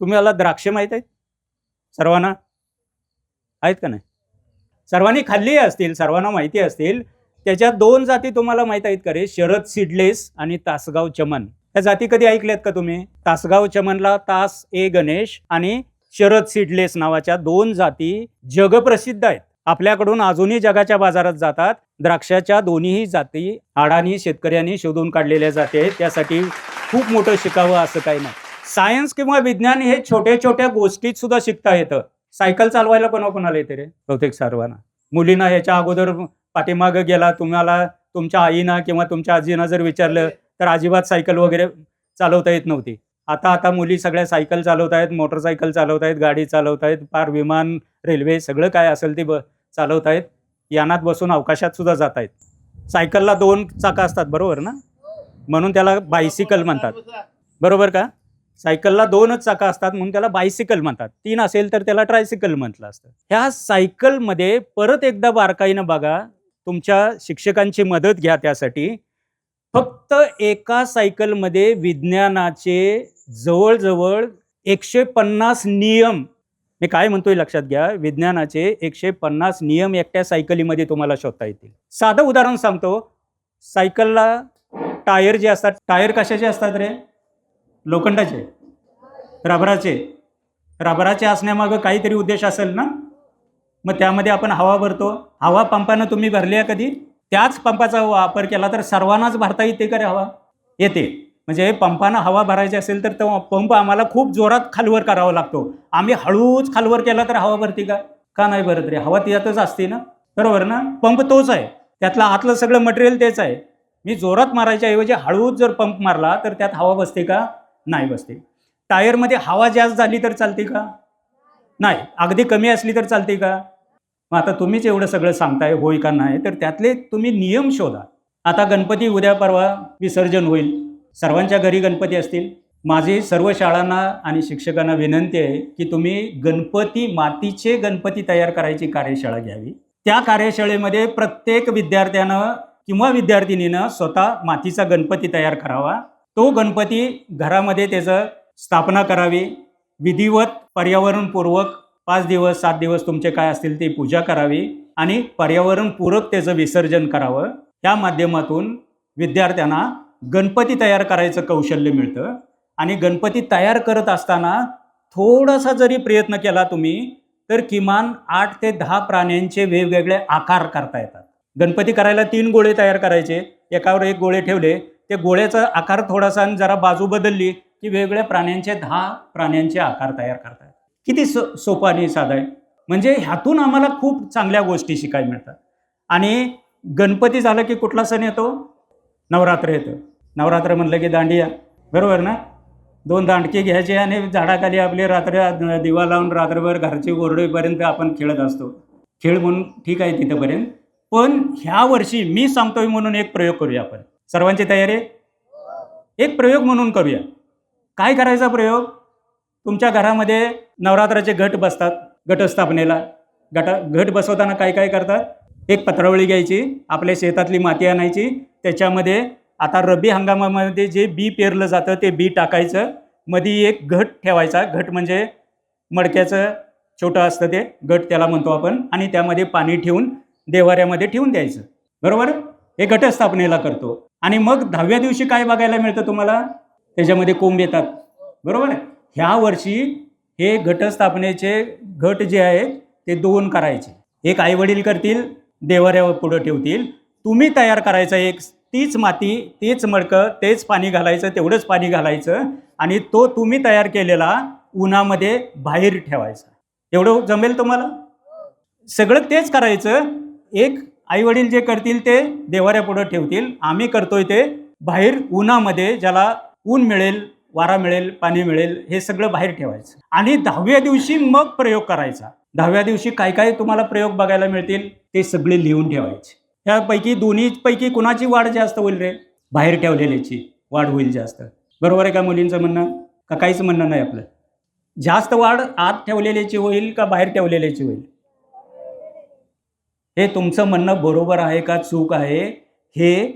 तुम्हाला द्राक्ष माहीत आहेत सर्वांना? आहेत का नाही? सर्वांनी खाल्ली असतील, सर्वांना माहिती असतील. त्याच्या 2 जाती तुम्हाला माहित आहेत का रे? शरद सीडलेस आणि तासगाव चमन. त्या जाती कधी ऐकल्यात का तुम्ही? तासगाव चमनला तास ए गणेश आणि शरद सीडलेस नावाच्या 2 जाती जगप्रसिद्ध आहेत. आपल्याकडून अजूनही जगाच्या बाजारात जातात. द्राक्षाच्या दोन्हीही जाती अडाणी शेतकऱ्यांनी शोधून काढलेल्या जाती आहेत. त्यासाठी खूप मोठं शिकावं असं काही नाही. सायन्स किंवा विज्ञान हे छोट्या छोट्या गोष्टीत सुद्धा शिकता येतं. सायकल चालवायला कोणाला येते रे? बहुतेक सर्वांना. मुलींना ह्याच्या अगोदर पाठीमागं गेला, तुम्हाला तुमच्या आईना किंवा तुमच्या आजीना जर विचारलं तर अजिबात सायकल वगैरे चालवता येत नव्हती. आता मुली सगळ्या सायकल चालवत आहेत, मोटरसायकल चालवत आहेत, गाडी चालवत आहेत, फार विमान, रेल्वे सगळं काय असेल ते चालवत आहेत. यानात बसून अवकाशात सुद्धा जात आहेत. सायकलला 2 चाकं असतात, बरोबर ना? म्हणून त्याला बायसिकल म्हणतात, बरोबर का? सायकलला 2च चाकं असतात म्हणून त्याला बायसिकल म्हणतात. 3 असेल तर त्याला ट्रायसिकल म्हटलं असतं. ह्या सायकलमध्ये परत एकदा बारकाईनं बघा, तुमच्या शिक्षकांची मदत घ्या त्यासाठी. फक्त एका सायकलमध्ये विज्ञानाचे जवळजवळ 150 नियम, मी काय म्हणतोय लक्षात घ्या, विज्ञानाचे 150 नियम एकट्या सायकलीमध्ये तुम्हाला शोधता येतील. साधं उदाहरण सांगतो. सायकलला टायर जे असतात, टायर कशाचे असतात रे? लोखंडाचे. रबराचे असण्यामागं काहीतरी उद्देश असेल ना. मग त्यामध्ये आपण हवा भरतो. हवा पंपानं तुम्ही भरली आहे कधी? त्याच पंपाचा वापर केला तर सर्वांनाच भरता येते का रे हवा? येते. म्हणजे पंपानं हवा भरायची असेल तर तो पंप आम्हाला खूप जोरात खालवर करावा लागतो. आम्ही हळूच खालवर केला तर हवा भरते का? का नाही भरत रे? हवा त्यातच असते ना, बरोबर ना. पंप तोच आहे, त्यातलं आतलं सगळं मटेरियल तेच आहे. मी जोरात मारायच्या ऐवजी हळूच जर पंप मारला तर त्यात हवा बसते का? नाही बसते. टायरमध्ये हवा जास्त झाली तर चालते का? नाही. अगदी कमी असली तर चालते का? मग आता तुम्हीच एवढं सगळं सांगताय होय का नाही, तर त्यातले तुम्ही नियम शोधा. आता गणपती उद्या परवा विसर्जन होईल. सर्वांच्या घरी गणपती असतील. माझी सर्व शाळांना आणि शिक्षकांना विनंती आहे की तुम्ही मातीचे गणपती तयार करायची कार्यशाळा घ्यावी. त्या कार्यशाळेमध्ये प्रत्येक विद्यार्थ्यानं किंवा विद्यार्थिनीनं स्वतः मातीचा गणपती तयार करावा. तो गणपती घरामध्ये त्याचं स्थापना करावी. विधिवत पर्यावरणपूर्वक 5 दिवस 7 दिवस तुमचे काय असतील ते पूजा करावी आणि पर्यावरणपूरक त्याचं विसर्जन करावं. त्या माध्यमातून विद्यार्थ्यांना गणपती तयार करायचं कौशल्य मिळतं. आणि गणपती तयार करत असताना थोडासा जरी प्रयत्न केला तुम्ही तर किमान 8 ते 10 प्राण्यांचे वेगवेगळे आकार करता येतात. गणपती करायला 3 गोळे तयार करायचे, एकावर एक गोळे ठेवले, ते गोळ्याचा आकार थोडासा जरा बाजू बदलली की वेगवेगळ्या प्राण्यांचे 10 प्राण्यांचे आकार तयार करतात. किती सोपा आणि साधा आहे. म्हणजे ह्यातून आम्हाला खूप चांगल्या गोष्टी शिकायला मिळतात. आणि गणपती झालं की कुठला सण येतो? नवरात्र येतं. नवरात्र म्हणलं की दांडिया, बरोबर ना. 2 दांडके घ्यायचे आणि झाडाखाली आपले रात्र दिवा लावून रात्रभर घरचे ओरडेपर्यंत आपण खेळत असतो. खेळ म्हणून ठीक आहे तिथंपर्यंत. पण ह्या वर्षी मी सांगतोय म्हणून एक प्रयोग करूया आपण. सर्वांची तयारी? एक प्रयोग म्हणून करूया. काय करायचा प्रयोग? तुमच्या घरामध्ये नवरात्राचे घट बसतात. घटस्थापनेला घट बसवताना काय काय करतात? एक पत्रावळी घ्यायची, आपल्या शेतातली माती आणायची, त्याच्यामध्ये आता रब्बी हंगामामध्ये जे बी पेरलं जातं ते बी टाकायचं, मध्ये एक घट ठेवायचा. घट म्हणजे मडक्याचं छोटं असतं ते घट त्याला म्हणतो आपण. आणि त्यामध्ये पाणी ठेवून देवाऱ्यामध्ये ठेवून द्यायचं, बरोबर. हे घटस्थापनेला करतो. आणि मग 10व्या दिवशी काय बघायला मिळतं तुम्हाला? त्याच्यामध्ये कोंब येतात, बरोबर. ह्या वर्षी हे घटस्थापनेचे घट जे आहेत ते 2 करायचे. एक आईवडील करतील, देवाऱ्यावर पुढं ठेवतील. तुम्ही तयार करायचं एक, तीच माती, तेच मडकं, तेच पाणी घालायचं, तेवढंच पाणी घालायचं आणि तो तुम्ही तयार केलेला उन्हामध्ये बाहेर ठेवायचा. एवढं जमेल तुम्हाला? सगळं तेच करायचं. एक आईवडील जे करतील ते देवाऱ्यापुढं ठेवतील, आम्ही करतोय ते बाहेर उन्हामध्ये, ज्याला ऊन मिळेल, वारा मिळेल, पाणी मिळेल, हे सगळं बाहेर ठेवायचं. आणि 10व्या दिवशी मग प्रयोग करायचा. 10व्या दिवशी काय काय तुम्हाला प्रयोग बघायला मिळतील ते सगळे लिहून ठेवायचे. त्यापैकी दोन्हीपैकी कुणाची वाढ जास्त होईल रे? बाहेर ठेवलेल्याची वाढ होईल जास्त, बरोबर आहे का? मुलींचं म्हणणं का काहीच म्हणणं नाही आपलं? जास्त वाढ आत ठेवलेल्याची होईल का बाहेर ठेवलेल्याची होईल? हे तुमचं म्हणणं बरोबर आहे का चूक आहे हे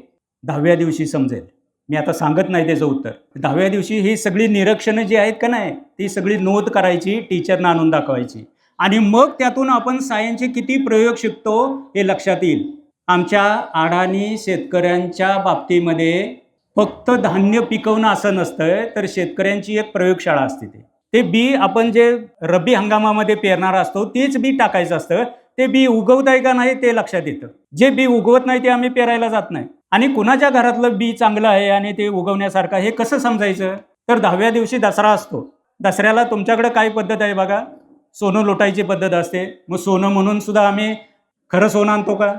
10व्या दिवशी समजेल. मी आता सांगत नाही त्याचं उत्तर. 10व्या दिवशी ही सगळी निरीक्षणं जी आहेत का नाही, ती सगळी नोंद करायची, टीचरना आणून दाखवायची. आणि मग त्यातून आपण सायन्सचे किती प्रयोग शिकतो हे लक्षात येईल. आमच्या अडाणी शेतकऱ्यांच्या बाबतीमध्ये फक्त धान्य पिकवणं असं नसतं, तर शेतकऱ्यांची एक प्रयोगशाळा असते. ते बी आपण जे रब्बी हंगामामध्ये पेरणार असतो तेच बी टाकायचं असतं. ते बी उगवत आहे का नाही ते लक्षात येतं. जे बी उगवत नाही ते आम्ही पेरायला जात नाही. आणि कुणाच्या घरातलं बी चांगलं आहे आणि ते उगवण्यासारखं हे कसं समजायचं? तर 10व्या दिवशी दसरा असतो. दसऱ्याला तुमच्याकडे काय पद्धत आहे बघा? सोनं लुटायची पद्धत असते. मग सोनं म्हणून सुद्धा आम्ही खरं सोनं आणतो का?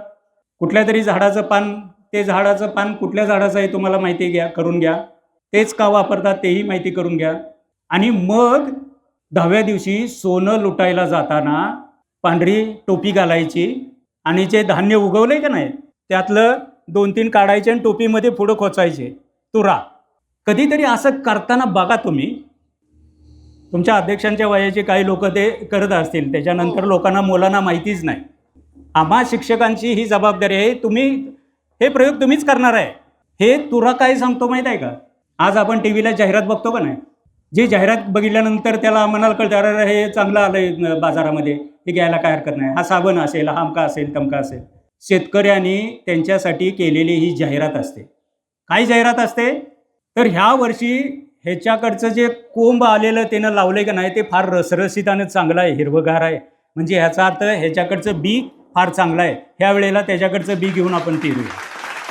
कुठल्या तरी झाडाचं पान, ते झाडाचं पान कुठल्या झाडाचं आहे तुम्हाला माहिती करून घ्या. तेच का वापरतात तेही माहिती करून घ्या. आणि मग 10व्या दिवशी सोनं लुटायला जाताना पांढरी टोपी घालायची आणि जे धान्य उगवलंय का नाही त्यातलं 2-3 काढायचे आणि टोपीमध्ये पुढं खोचायचे तुरा. कधीतरी असं करताना बघा तुम्ही. तुमच्या अध्यक्षांच्या वयाचे काही लोक ते करत असतील, त्याच्यानंतर लोकांना मुलांना माहितीच नाही. आम्हा शिक्षकांची ही जबाबदारी आहे. हे प्रयोग तुम्हीच करणार आहे. हे तुरा काय सांगतो माहीत आहे का? आज आपण टी व्हीला जाहिरात बघतो का नाही? जी जाहिरात बघितल्यानंतर त्याला मनाला कळतं, अरे हे चांगलं आलंय बाजारामध्ये, हे घ्यायला काय हरकत नाही. हा साबण असेल, हा अमका असेल, तमका असेल. शेतकऱ्यांनी त्यांच्यासाठी केलेली ही जाहिरात असते. काय जाहिरात असते? तर ह्या वर्षी ह्याच्याकडचं जे कोंब आलेलं त्यानं लावले का नाही ते फार रसरशीत आणि चांगलं आहे, हिरवगार आहे. म्हणजे ह्याचा अर्थ ह्याच्याकडचं बी फार चांगलं आहे. ह्या वेळेला त्याच्याकडचं बी घेऊन आपण पेरूया.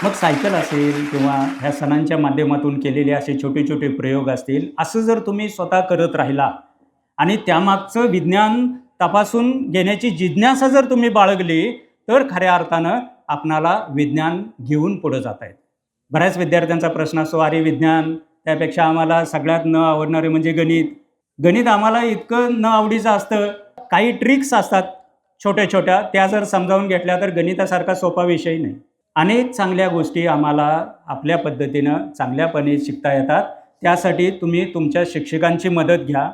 मग सायकल असेल किंवा ह्या सणांच्या माध्यमातून केलेले असे छोटे छोटे प्रयोग असतील, असं जर तुम्ही स्वतः करत राहिला आणि त्यामागचं विज्ञान तपासून घेण्याची जिज्ञासा जर तुम्ही बाळगली, तर खऱ्या अर्थानं आपणाला विज्ञान घेऊन पुढं जाता येतं. बऱ्याच विद्यार्थ्यांचा प्रश्न असतो, अरे विज्ञान, त्यापेक्षा आम्हाला सगळ्यात न आवडणारे म्हणजे गणित. गणित आम्हाला इतकं न आवडीचं असतं. काही ट्रिक्स असतात छोट्या छोट्या, त्या जर समजावून घेतल्या तर गणितासारखा सोपा विषय नाही. अनेक चांगल्या गोष्टी आम्हाला आपल्या पद्धतीनं चांगल्यापणे शिकता येतात. त्यासाठी तुम्ही तुमच्या शिक्षकांची मदत घ्या.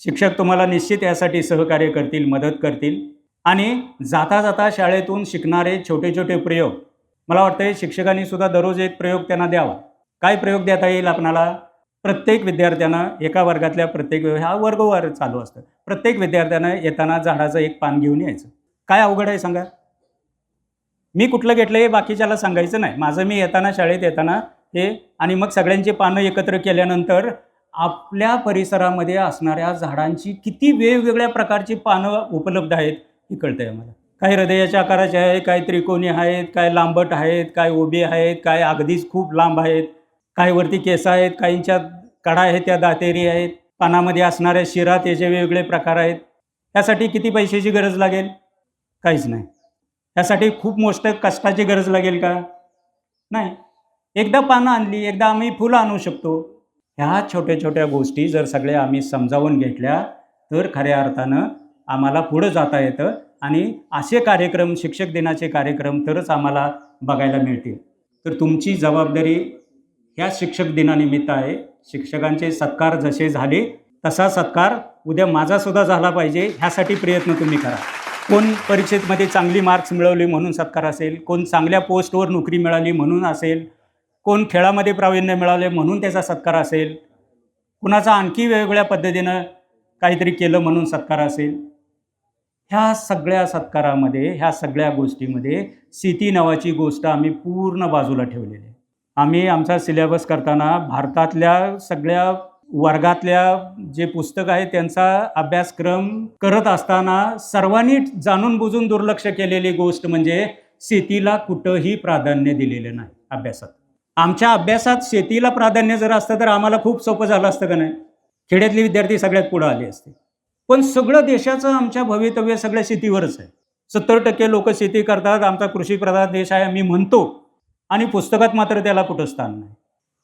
शिक्षक तुम्हाला निश्चित यासाठी सहकार्य करतील, मदत करतील. आणि जाता जाता शाळेतून शिकणारे छोटे छोटे प्रयोग, मला वाटतं शिक्षकांनी सुद्धा दररोज एक प्रयोग त्यांना द्यावा. काय प्रयोग देता येईल आपणाला? प्रत्येक विद्यार्थ्यानं एका वर्गातल्या प्रत्येक हा वर्गवार चालू असतं, प्रत्येक विद्यार्थ्यानं येताना झाडाचं एक पान घेऊन यायचं. काय अवघड आहे सांगा? मी कुठलं घेतलं हे बाकीच्याला सांगायचं नाही. माझं मी येताना, शाळेत येताना हे, आणि मग सगळ्यांची पानं एकत्र केल्यानंतर आपल्या परिसरामध्ये असणाऱ्या झाडांची किती वेगवेगळ्या प्रकारची पानं उपलब्ध आहेत हे कळतंय आम्हाला. काही हृदयाच्या आकाराचे आहेत, काही त्रिकोणी आहेत, काय लांबट आहेत, काय उभे आहेत, काय अगदीच खूप लांब आहेत, काही वरती केस आहेत, काहींच्या कडा आहेत त्या दातेरी आहेत, पानामध्ये असणाऱ्या शिरा त्याचे वेगवेगळे प्रकार आहेत. त्यासाठी किती पैशाची गरज लागेल? काहीच नाही. त्यासाठी खूप मोठं कष्टाची गरज लागेल का? नाही. एकदा पानं आणली, एकदा आम्ही फुलं आणू शकतो. ह्या छोट्या छोट्या गोष्टी जर सगळ्या आम्ही समजावून घेतल्या तर खऱ्या अर्थानं आम्हाला पुढं जाता येतं. आणि असे कार्यक्रम, शिक्षक दिनाचे कार्यक्रम तरच आम्हाला बघायला मिळतील. तर तुमची जबाबदारी ह्या शिक्षक दिनानिमित्त आहे. शिक्षकांचे सत्कार जसे झाले तसा सत्कार उद्या माझासुद्धा झाला पाहिजे, ह्यासाठी प्रयत्न तुम्ही करा. कोण परीक्षेमध्ये चांगली मार्क्स मिळवली म्हणून सत्कार असेल, कोण चांगल्या पोस्टवर नोकरी मिळाली म्हणून असेल, कोण खेळामध्ये प्रावीण्य मिळाले म्हणून त्याचा सत्कार असेल, कुणाचा आणखी वेगवेगळ्या पद्धतीनं काहीतरी केलं म्हणून सत्कार असेल. ह्या सगळ्या सत्कारामध्ये, ह्या सगळ्या गोष्टीमध्ये शेती नावाची गोष्ट आम्ही पूर्ण बाजूला ठेवलेली आहे. आम्ही आमचा सिलेबस करताना भारतातल्या सगळ्या वर्गातल्या जे पुस्तक आहे त्यांचा अभ्यासक्रम करत असताना सर्वांनी जाणून बुजून दुर्लक्ष केलेली गोष्ट म्हणजे शेतीला कुठंही प्राधान्य दिलेलं नाही अभ्यासात. आमच्या अभ्यासात शेतीला प्राधान्य जर असतं तर आम्हाला खूप सोपं झालं असतं का नाही? खेड्यातले विद्यार्थी सगळ्यात पुढे आले असते. पण सगळं देशाचं आमच्या भवितव्य सगळ्या शेतीवरच आहे. 70% लोक शेती करतात, आमचा कृषीप्रधान देश आहे आम्ही म्हणतो, आणि पुस्तकात मात्र त्याला कुठं स्थान नाही.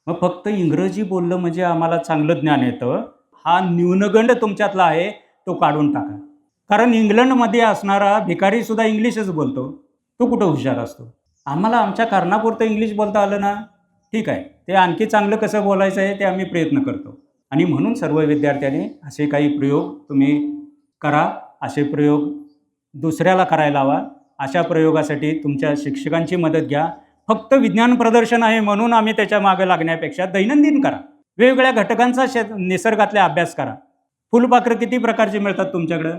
मग फक्त इंग्रजी बोललं म्हणजे आम्हाला चांगलं ज्ञान येतं, हा न्यूनगंड तुमच्यातला आहे तो काढून टाका. कारण इंग्लंडमध्ये असणारा भिकारीसुद्धा इंग्लिशच बोलतो, तो कुठं हुशार असतो? आम्हाला आमच्या कारणापुरतं इंग्लिश बोलता आलं ना, ठीक आहे, ते आणखी चांगलं कसं बोलायचं आहे ते आम्ही प्रयत्न करतो. आणि म्हणून सर्व विद्यार्थ्यांनी असे काही प्रयोग तुम्ही करा, असे प्रयोग दुसऱ्याला करायला हवा. अशा प्रयोगासाठी तुमच्या शिक्षकांची मदत घ्या. फक्त विज्ञान प्रदर्शन आहे म्हणून आम्ही त्याच्या मागे लागण्यापेक्षा दैनंदिन करा. वेगवेगळ्या घटकांचा निसर्गातला अभ्यास करा. फुलपाखरं किती प्रकारचे मिळतात तुमच्याकडं,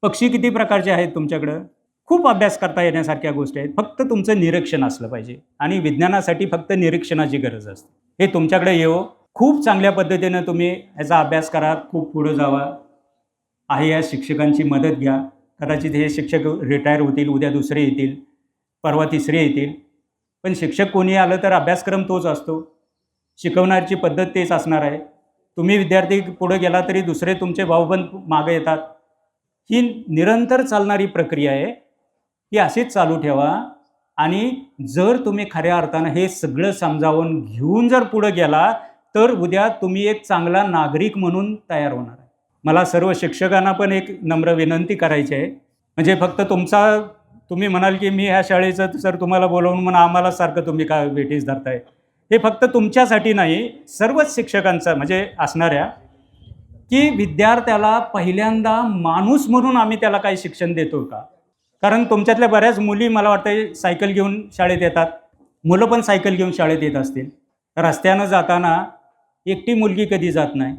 पक्षी किती प्रकारचे आहेत तुमच्याकडं, खूप अभ्यास करता येण्यासारख्या गोष्टी आहेत. फक्त तुमचं निरीक्षण असलं पाहिजे, आणि विज्ञानासाठी फक्त निरीक्षणाची गरज असते. हे तुमच्याकडे येऊ. खूप चांगल्या पद्धतीनं तुम्ही याचा अभ्यास करा, खूप पुढं जावा. आहे या शिक्षकांची मदत घ्या. कदाचित हे शिक्षक रिटायर होतील, उद्या दुसरे येतील, परवा तिसरे येतील, पण शिक्षक कोणी आलं तर अभ्यासक्रम तोच असतो, शिकवण्याची पद्धत तेच असणार आहे. तुम्ही विद्यार्थी पुढे गेला तरी दुसरे तुमचे भाऊबंद मागे येतात. ही निरंतर चालणारी प्रक्रिया आहे, ही अशीच चालू ठेवा. आणि जर तुम्ही खऱ्या अर्थानं हे सगळं समजावून घेऊन जर पुढे गेला तर उद्या तुम्ही एक चांगला नागरिक म्हणून तयार होणार आहे. मला सर्व शिक्षकांना पण एक नम्र विनंती करायची आहे. म्हणजे फक्त तुम्ही म्हणाल की मी ह्या शाळेचं सर तुम्हाला बोलवून म्हणून आम्हाला सारखं तुम्ही काय वेठीस धरताय, हे फक्त तुमच्यासाठी नाही, सर्वच शिक्षकांचं म्हणजे असणाऱ्या, की विद्यार्थ्याला पहिल्यांदा माणूस म्हणून आम्ही त्याला काही शिक्षण देतो का? कारण तुमच्यातल्या बऱ्याच मुली मला वाटतं सायकल घेऊन शाळेत येतात, मुलं पण सायकल घेऊन शाळेत येत असतील. रस्त्यानं जाताना एकटी मुलगी कधी जात नाही,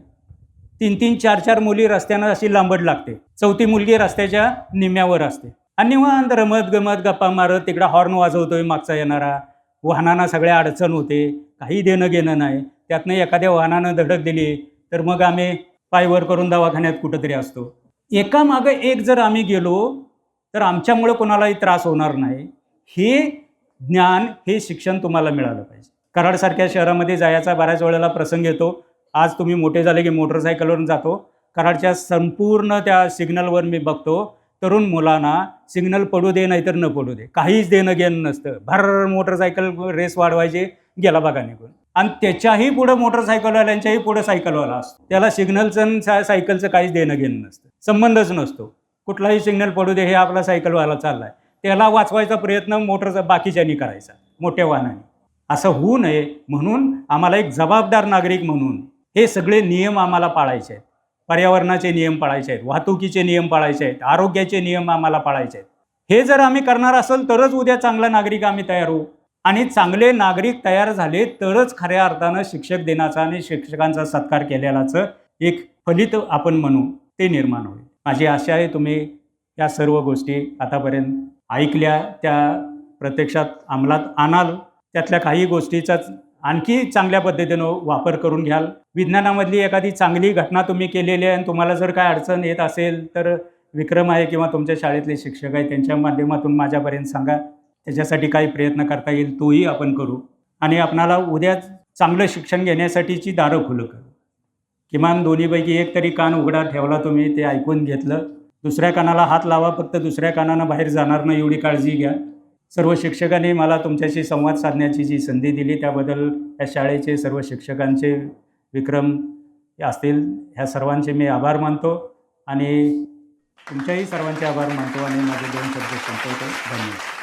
3-3, 4-4 मुली रस्त्यानं अशी लांबड लागते, 4थी मुलगी रस्त्याच्या निम्म्यावर असते. आणि निवांत रमत गमत गप्पा मारत तिकडं हॉर्न वाजवतोय मागचा येणारा, वाहनांना सगळ्या अडचण होते, काही देणं घेणं नाही. त्यातनं एखाद्या वाहनानं धडक दिली तर मग आम्ही पायवर करून दवाखान्यात कुठंतरी असतो. एकामागं एक जर आम्ही गेलो तर आमच्यामुळं कोणालाही त्रास होणार नाही. हे ज्ञान, हे शिक्षण तुम्हाला मिळालं पाहिजे. कराडसारख्या शहरामध्ये जायचा बऱ्याच वेळेला प्रसंग येतो. आज तुम्ही मोठे झाले की मोटरसायकलवरून जातो. कराडच्या संपूर्ण त्या सिग्नलवर मी बघतो, तरुण मुलांना सिग्नल पडू दे नाहीतर न पडू दे, काहीच देणं घेणं नसतं. भर मोटरसायकल रेस वाढवायची, गेला बघा निघून. आणि त्याच्याही पुढं मोटरसायकलवाल्यांच्याही पुढं सायकलवाला असतो. त्याला सिग्नलचं आणि सायकलचं काहीच देणं घेणं नसतं, संबंधच नसतो. कुठलाही सिग्नल पडू दे, हे आपला सायकलवाला चाललाय, त्याला वाचवायचा प्रयत्न मोटरचा बाकीच्यांनी करायचा, मोठ्या वाहनाने. असं होऊ नये म्हणून आम्हाला एक जबाबदार नागरिक म्हणून हे सगळे नियम आम्हाला पाळायचे आहेत. पर्यावरणाचे नियम पाळायचे आहेत, वाहतुकीचे नियम पाळायचे आहेत, आरोग्याचे नियम आम्हाला पाळायचे आहेत. हे जर आम्ही करणार असेल तरच उद्या चांगला नागरिक आम्ही तयार होऊ. आणि चांगले नागरिक तयार झाले तरच खऱ्या अर्थानं शिक्षक दिनाचा आणि शिक्षकांचा सत्कार केलेलाचं एक फलित आपण म्हणू ते निर्माण होईल. माझी आशा आहे तुम्ही या सर्व गोष्टी आतापर्यंत ऐकल्या, त्या प्रत्यक्षात अंमलात आणाल. त्यातल्या काही गोष्टीचाच आणखी चांगल्या पद्धतीनं वापर करून घ्याल. विज्ञानामधली एखादी चांगली घटना तुम्ही केलेली आहे आणि तुम्हाला जर काय अडचण येत असेल तर विक्रम आहे किंवा तुमच्या शाळेतले शिक्षक आहे त्यांच्या माध्यमातून माझ्यापर्यंत सांगा. त्याच्यासाठी काही प्रयत्न करता येईल तोही आपण करू आणि आपणाला उद्या चांगलं शिक्षण घेण्यासाठीची दारं खुलं करू. किमान दोन्हीपैकी एक तरी कान उघडा ठेवला तुम्ही, ते ऐकून घेतलं. दुसऱ्या कानाला हात लावा, फक्त दुसऱ्या कानानं बाहेर जाणार नाही एवढी काळजी घ्या. सर्व शिक्षकांनी मला तुमच्याशी संवाद साधण्याची जी संधी दिली त्याबद्दल या शाळेचे सर्व शिक्षकांचे, विक्रम असतील, ह्या सर्वांचे मी आभार मानतो आणि तुमच्याही सर्वांचे आभार मानतो आणि माझे 2 शब्द संपवतो. धन्यवाद.